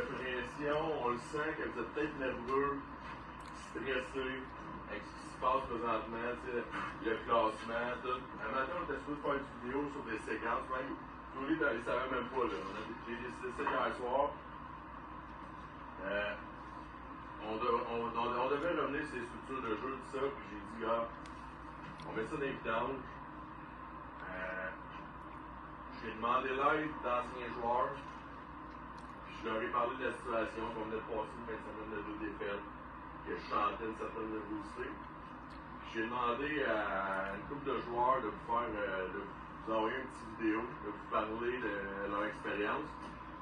pression, on le sent que vous êtes peut-être nerveux, stressé avec ce qui se passe présentement, le classement, tout. Un matin, on était supposé faire une vidéo sur des séquences, même. Julie, tu ne les savais même pas, là. J'ai décidé ça hier soir. On devait revenir sur les structures de jeu, tout ça, puis j'ai dit, on met ça dans les vidanges. J'ai demandé l'aide d'anciens joueurs. Je leur ai parlé de la situation qu'on venait de passer une fin de semaine de 2 défaites, que je sentais une certaine nervosité. J'ai demandé à une couple de joueurs de vous faire, de vous envoyer une petite vidéo, de vous parler de leur expérience.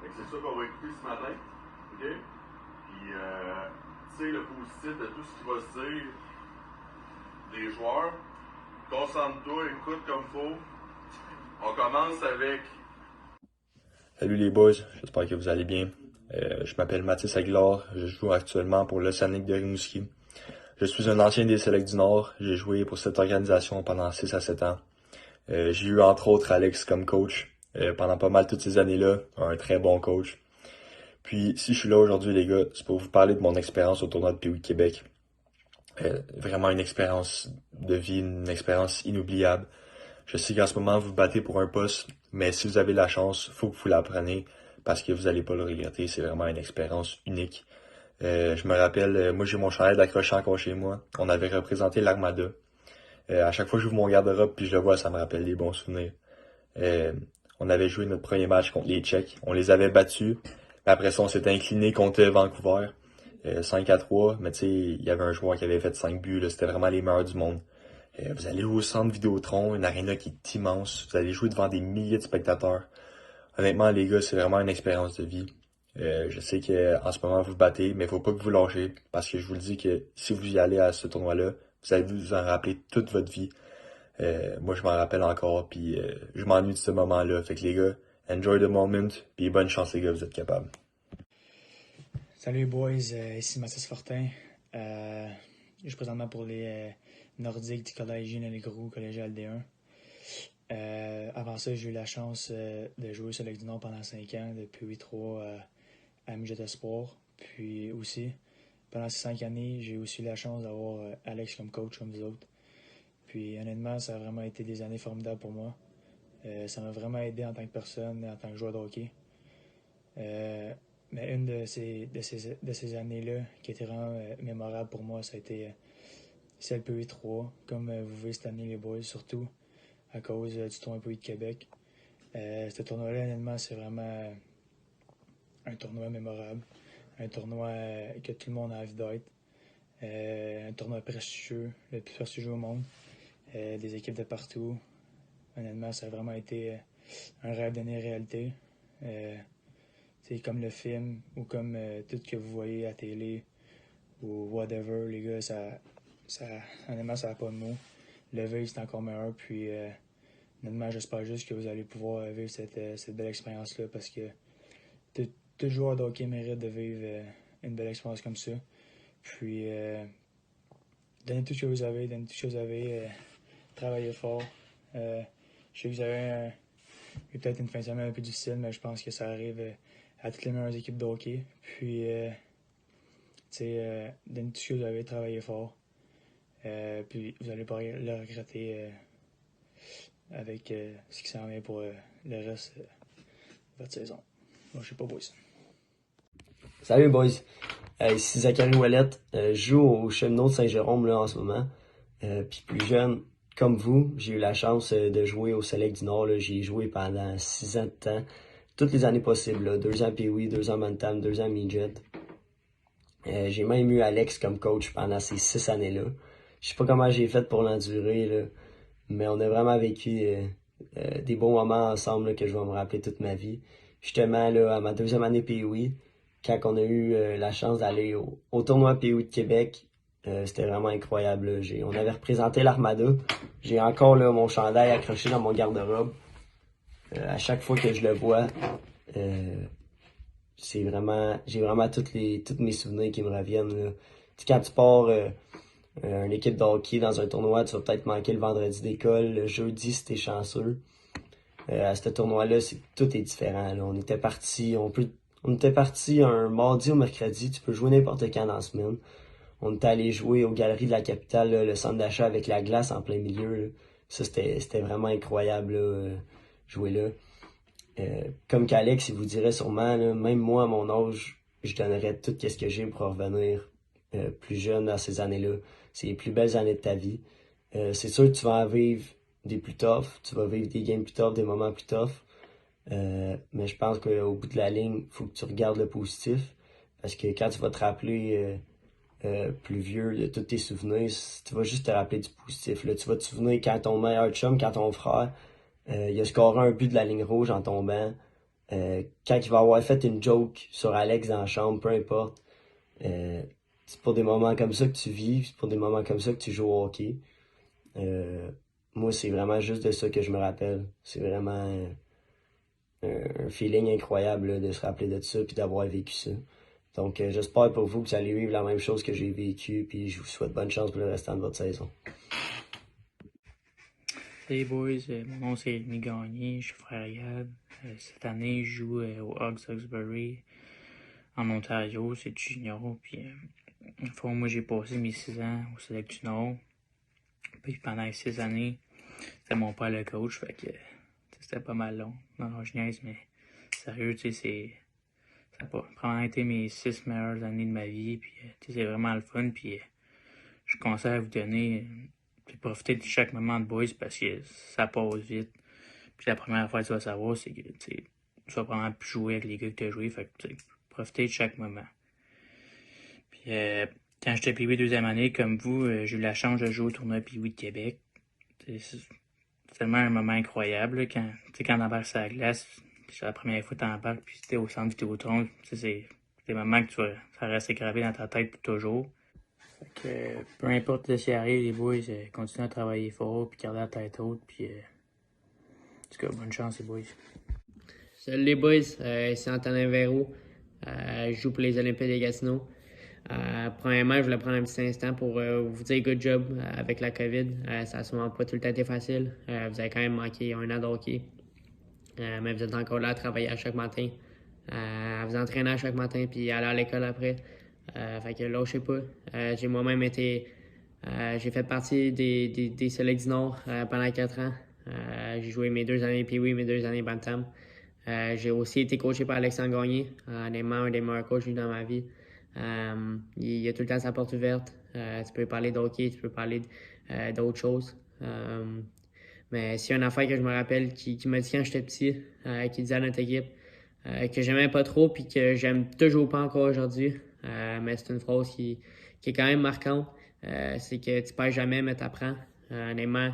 C'est ça qu'on va écouter ce matin. OK? Puis, tu sais, le positif de tout ce qui va se dire des joueurs. Concentre-toi, écoute comme faut. On commence avec... Salut les boys, j'espère que vous allez bien. Je m'appelle Mathis Aguilar, je joue actuellement pour l'Océanique de Rimouski. Je suis un ancien des Selects du Nord, j'ai joué pour cette organisation pendant 6 à 7 ans. J'ai eu entre autres Alex comme coach pendant pas mal toutes ces années-là, un très bon coach. Puis si je suis là aujourd'hui les gars, c'est pour vous parler de mon expérience au tournoi de Pee-Wee de Québec. Vraiment une expérience de vie, une expérience inoubliable. Je sais qu'en ce moment, vous vous battez pour un poste, mais si vous avez la chance, il faut que vous l'appreniez parce que vous n'allez pas le regretter. C'est vraiment une expérience unique. Je me rappelle, moi j'ai mon chandail d'accrochant encore chez moi. On avait représenté l'Armada. À chaque fois que j'ouvre mon garde-robe puis je le vois, ça me rappelle des bons souvenirs. On avait joué notre premier match contre les Tchèques. On les avait battus. Après ça, on s'était incliné contre Vancouver. 5-3, mais tu sais, il y avait un joueur qui avait fait 5 buts. C'était vraiment les meilleurs du monde. Vous allez jouer au centre Vidéotron, une aréna qui est immense. Vous allez jouer devant des milliers de spectateurs. Honnêtement, les gars, c'est vraiment une expérience de vie. Je sais qu'en ce moment, vous vous battez, mais il faut pas que vous lâchez. Parce que je vous le dis que si vous y allez à ce tournoi-là, vous allez vous en rappeler toute votre vie. Moi, je m'en rappelle encore, puis je m'ennuie de ce moment-là. Fait que les gars, enjoy the moment, puis bonne chance les gars, vous êtes capables. Salut les boys, ici Mathis Fortin. Je suis présentement pour les Nordiques du collège Gilles-Legroux, collégial D1. Avant ça, j'ai eu la chance de jouer sur Lake du Nord pendant 5 ans, depuis 8-3 à Midget Espoir. Puis aussi, pendant ces 5 années, j'ai aussi eu la chance d'avoir Alex comme coach comme vous autres. Puis honnêtement, ça a vraiment été des années formidables pour moi. Ça m'a vraiment aidé en tant que personne, en tant que joueur de hockey. Mais une de ces années-là qui était vraiment mémorable pour moi, ça a été celle Pee-Wee 3, comme vous voyez cette année les boys, surtout à cause du tournoi Pee-Wee de Québec. Ce tournoi-là, honnêtement, c'est vraiment un tournoi mémorable, un tournoi que tout le monde a envie d'être, un tournoi prestigieux, le plus prestigieux au monde, des équipes de partout. Honnêtement, ça a vraiment été un rêve devenu réalité. C'est comme le film ou comme tout ce que vous voyez à la télé ou whatever, les gars, honnêtement, ça n'a pas de mots. Le vivre, c'est encore meilleur. Puis, honnêtement, j'espère juste que vous allez pouvoir vivre cette belle expérience-là parce que tout joueur de hockey mérite de vivre une belle expérience comme ça. Puis, donnez tout ce que vous avez, travaillez fort. Je sais que vous avez peut-être une fin de semaine un peu difficile, mais je pense que ça arrive à toutes les meilleures équipes de hockey. Puis, donnez tout ce que vous avez, travaillez fort. Puis, vous n'allez pas le regretter avec ce qui s'en vient pour le reste de votre saison. Moi, je sais pas, boys. Salut, boys. Ici Zachary Ouellette. Je joue au Cheminot de Saint-Jérôme là, en ce moment. Puis plus jeune, comme vous, j'ai eu la chance de jouer au Select du Nord. J'ai joué pendant 6 ans de temps. Toutes les années possibles. Là. 2 ans Pee-Wee, 2 ans Bantam, 2 ans Midget. J'ai même eu Alex comme coach pendant ces 6 années-là. Je sais pas comment j'ai fait pour l'endurer, là, mais on a vraiment vécu des bons moments ensemble là, que je vais me rappeler toute ma vie. Justement, là, à ma 2e année Pee-Wee, quand on a eu la chance d'aller au tournoi Pee-Wee de Québec, c'était vraiment incroyable. Là. On avait représenté l'Armada. J'ai encore là, mon chandail accroché dans mon garde-robe. À chaque fois que je le vois, j'ai vraiment tous mes souvenirs qui me reviennent. Là. Quand tu pars une équipe de hockey dans un tournoi, tu vas peut-être manquer le vendredi d'école. Le jeudi, si t'es chanceux. À ce tournoi-là, tout est différent. Là. On était partis, On était parti un mardi ou mercredi, tu peux jouer n'importe quand dans la semaine. On était allé jouer aux Galeries de la Capitale, là, le centre d'achat avec la glace en plein milieu. Là. Ça, c'était vraiment incroyable, là, jouer là. Comme qu'Alex, il vous dirait sûrement, là, même moi, à mon âge, je donnerais tout ce que j'ai pour revenir plus jeune dans ces années-là. C'est les plus belles années de ta vie. C'est sûr que tu vas en vivre des plus tough, tu vas vivre des games plus tough, des moments plus tough. Mais je pense qu'au bout de la ligne, il faut que tu regardes le positif. Parce que quand tu vas te rappeler plus vieux de tous tes souvenirs, tu vas juste te rappeler du positif. Là, tu vas te souvenir quand ton meilleur chum, quand ton frère, il a scoré un but de la ligne rouge en tombant. Quand il va avoir fait une joke sur Alex dans la chambre, peu importe. C'est pour des moments comme ça que tu vis, c'est pour des moments comme ça que tu joues au hockey. Moi, c'est vraiment juste de ça que je me rappelle. C'est vraiment un feeling incroyable là, de se rappeler de ça puis d'avoir vécu ça. Donc, j'espère pour vous que vous allez vivre la même chose que j'ai vécu, puis je vous souhaite bonne chance pour le restant de votre saison. Salut boys, mon nom c'est Rémi Gagné, je suis frère Yad. Cette année, je joue au Hawks Hawkesbury en Ontario, c'est du junior. Puis, moi, j'ai passé mes 6 ans au Select du Nord. Puis pendant les 6 années, c'était mon père le coach, fait que c'était pas mal long. Non, je niaise, mais sérieux, tu sais, ça a probablement été mes 6 meilleures années de ma vie. Puis, c'est vraiment le fun. Puis, je conseille à vous donner, profiter de chaque moment de boys parce que ça passe vite. Puis la première fois que tu vas savoir, c'est que tu vas probablement plus jouer avec les gars que tu as joué. Fait que profiter de chaque moment. Puis quand j'étais Pee-Wee deuxième année, comme vous, j'ai eu la chance de jouer au tournoi Pee-Wee de Québec. C'est tellement un moment incroyable là, quand on embarque sur la glace. C'est la première fois que tu embarques, puis c'était au centre Vidéotron. C'est des moments que ça reste gravé dans ta tête pour toujours. Fait que, peu importe ce qui arrive, les boys, continuez à travailler fort, puis garder la tête haute, puis en tout cas, bonne chance les boys. Salut les boys, c'est Antonin Véro. Je joue pour les Olympiques de Gatineau. Premièrement, je voulais prendre un petit instant pour vous dire good job avec la COVID. Ça n'a sûrement pas tout le temps été facile. Vous avez quand même manqué un an de hockey. Mais vous êtes encore là à travailler à chaque matin, à vous entraîner à chaque matin, puis aller à l'école après. Fait que lâchez pas. J'ai moi-même été... j'ai fait partie des Selects du Nord pendant 4 ans. J'ai joué mes 2 années Pee-Wee, mes 2 années Bantam. J'ai aussi été coaché par Alexandre Gagné, honnêtement un des meilleurs coachs que j'ai eu dans ma vie. Il a tout le temps sa porte ouverte. Tu peux parler de hockey, tu peux parler d'autres choses. Mais s'il y a une affaire que je me rappelle qui m'a dit quand j'étais petit, qui disait à notre équipe que j'aimais pas trop puis que j'aime toujours pas encore aujourd'hui, mais c'est une phrase qui est quand même marquante. C'est que tu perds jamais, mais t'apprends. Honnêtement,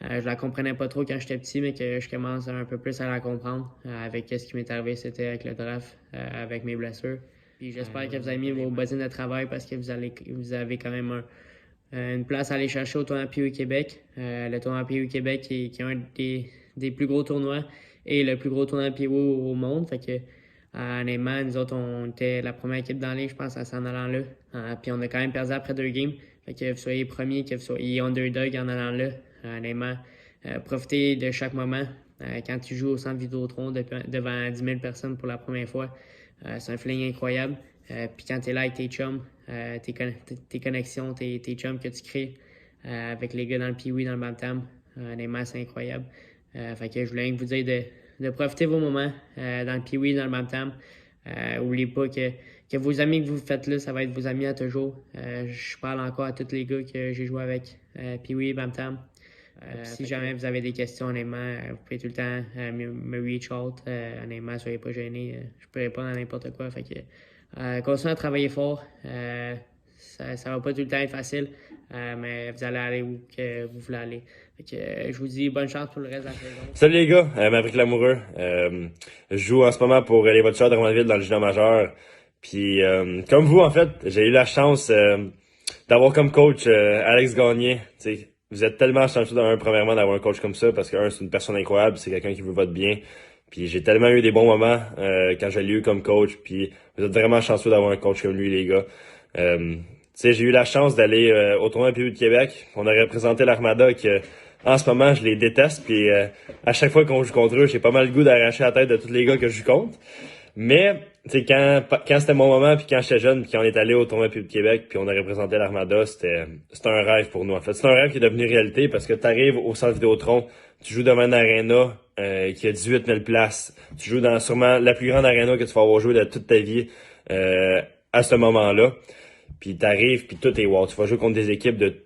je la comprenais pas trop quand j'étais petit, mais que je commence un peu plus à la comprendre avec ce qui m'est arrivé, c'était avec le draft, avec mes blessures. Puis j'espère que vous avez mis vos besoins de travail parce que vous avez quand même une place à aller chercher au tournoi Pee-Wee Québec. Le tournoi Pee-Wee Québec qui est un des plus gros tournois et le plus gros tournoi Pee-Wee au monde. Fait que honnêtement, nous autres, on était la première équipe dans la ligue, je pense, à s'en allant là. Puis on a quand même perdu après 2 games. Fait que vous soyez premier, que vous soyez underdog en allant là. Honnêtement, profitez de chaque moment. Quand tu joues au centre Vidéotron devant 10 000 personnes pour la première fois, c'est un feeling incroyable. Puis quand tu es là avec tes chums, tes connexions, tes chums que tu crées avec les gars dans le Pee-Wee, dans le Bantam, honnêtement, c'est incroyable. Fait que je voulais vous dire de profiter vos moments dans le Pee-Wee, dans le Bantam. N'oubliez pas que vos amis que vous faites là, ça va être vos amis à toujours. Je parle encore à tous les gars que j'ai joué avec, Pee-Wee, Bantam. Si jamais vous avez des questions, honnêtement, vous pouvez tout le temps me reach out. Honnêtement, soyez pas gênés. Je peux répondre à n'importe quoi. Fait que continuez à travailler fort. Ça va pas tout le temps être facile, mais vous allez aller où que vous voulez aller. Fait que je vous dis bonne chance pour le reste de la saison. Salut les gars, Maverick Lamoureux. Je joue en ce moment pour les Voltigeurs de Drummondville dans le junior majeur. Puis comme vous, en fait, j'ai eu la chance d'avoir comme coach Alex Gagné. T'sais, vous êtes tellement chanceux premièrement d'avoir un coach comme ça parce que c'est une personne incroyable, c'est quelqu'un qui veut votre bien. Puis j'ai tellement eu des bons moments quand je l'ai eu comme coach. Puis vous êtes vraiment chanceux d'avoir un coach comme lui, les gars. J'ai eu la chance d'aller au tournoi Pee-Wee de Québec. On a représenté l'Armada que en ce moment je les déteste. Puis à chaque fois qu'on joue contre eux, j'ai pas mal le goût d'arracher la tête de tous les gars que je joue contre. Mais, tu sais, quand c'était mon moment, puis quand j'étais jeune, puis quand on est allé au tournoi Public Québec, puis on a représenté l'Armada, c'était un rêve pour nous, en fait. C'est un rêve qui est devenu réalité, parce que t'arrives au centre Vidéotron, tu joues devant une arena qui a 18 000 places. Tu joues dans sûrement la plus grande arena que tu vas avoir joué de toute ta vie à ce moment-là. Puis t'arrives, puis tout est wow. Tu vas jouer contre des équipes de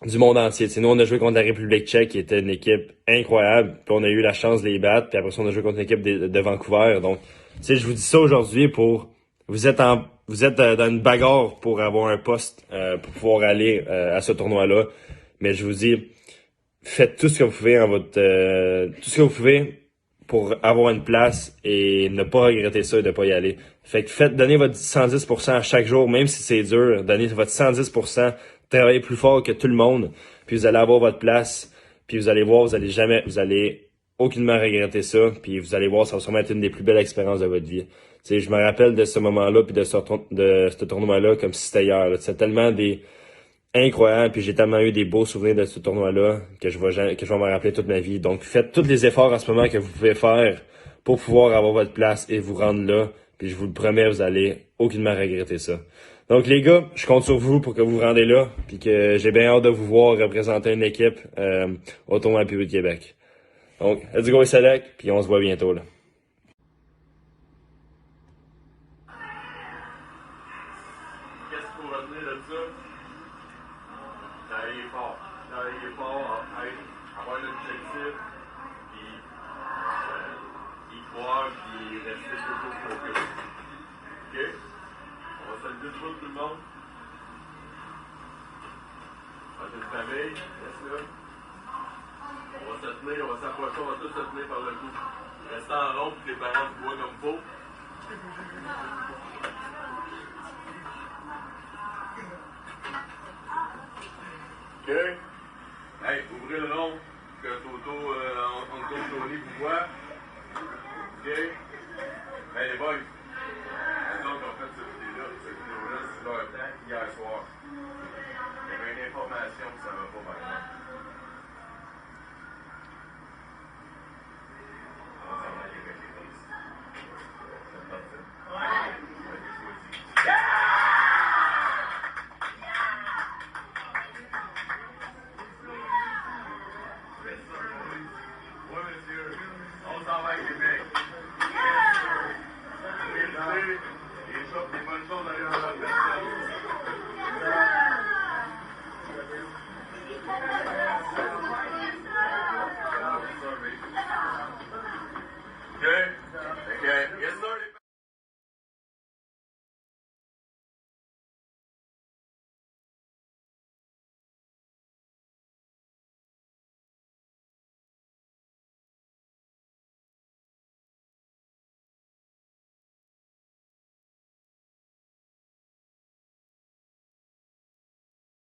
du monde entier. T'sais, nous, on a joué contre la République tchèque, qui était une équipe incroyable. Puis on a eu la chance de les battre. Puis après ça, on a joué contre une équipe de Vancouver. Donc, tu sais, je vous dis ça aujourd'hui pour... Vous êtes dans une bagarre pour avoir un poste, pour pouvoir aller à ce tournoi-là. Mais je vous dis, faites tout ce que vous pouvez tout ce que vous pouvez pour avoir une place et ne pas regretter ça et de pas y aller. Fait que donnez votre 110% à chaque jour, même si c'est dur, donnez votre 110%, travaillez plus fort que tout le monde, puis vous allez avoir votre place, puis vous allez voir, vous allez aucunement regretter ça, puis vous allez voir, ça va sûrement être une des plus belles expériences de votre vie. Tu sais, je me rappelle de ce moment-là, puis de ce tournoi-là comme si c'était hier. C'est tellement incroyable, puis j'ai tellement eu des beaux souvenirs de ce tournoi-là que je vais m'en rappeler toute ma vie. Donc, faites tous les efforts en ce moment que vous pouvez faire pour pouvoir avoir votre place et vous rendre là. Puis je vous le promets, vous allez aucunement regretter ça. Donc les gars, je compte sur vous pour que vous vous rendez là, puis que j'ai bien hâte de vous voir représenter une équipe au tournoi Public Québec. Donc, let's go Select, puis on se voit bientôt là. Qu'est-ce qu'il faut retenir de ça? Travailler fort. Travailler fort, avoir un objectif, puis y croire, puis rester toujours focus. OK? On va se le dire tout le monde. On va se famille, reste là. On va se tenir, on va s'approcher, on va tous se tenir par le cou. Restez en rond, puis les parents vous voient comme faut. OK? Hey, ouvrez le rond, que Toto, on tourne Tony vous voit. OK? Hey, les boys. Donc, on fait cette vidéo-là, c'est leur temps hier soir. Il y avait une information que ça ne va pas maintenant. On s'en va aller avec les boys. C'est parfait. Ouais. Oui, monsieur. On s'en va avec les mecs. Les bonnes choses à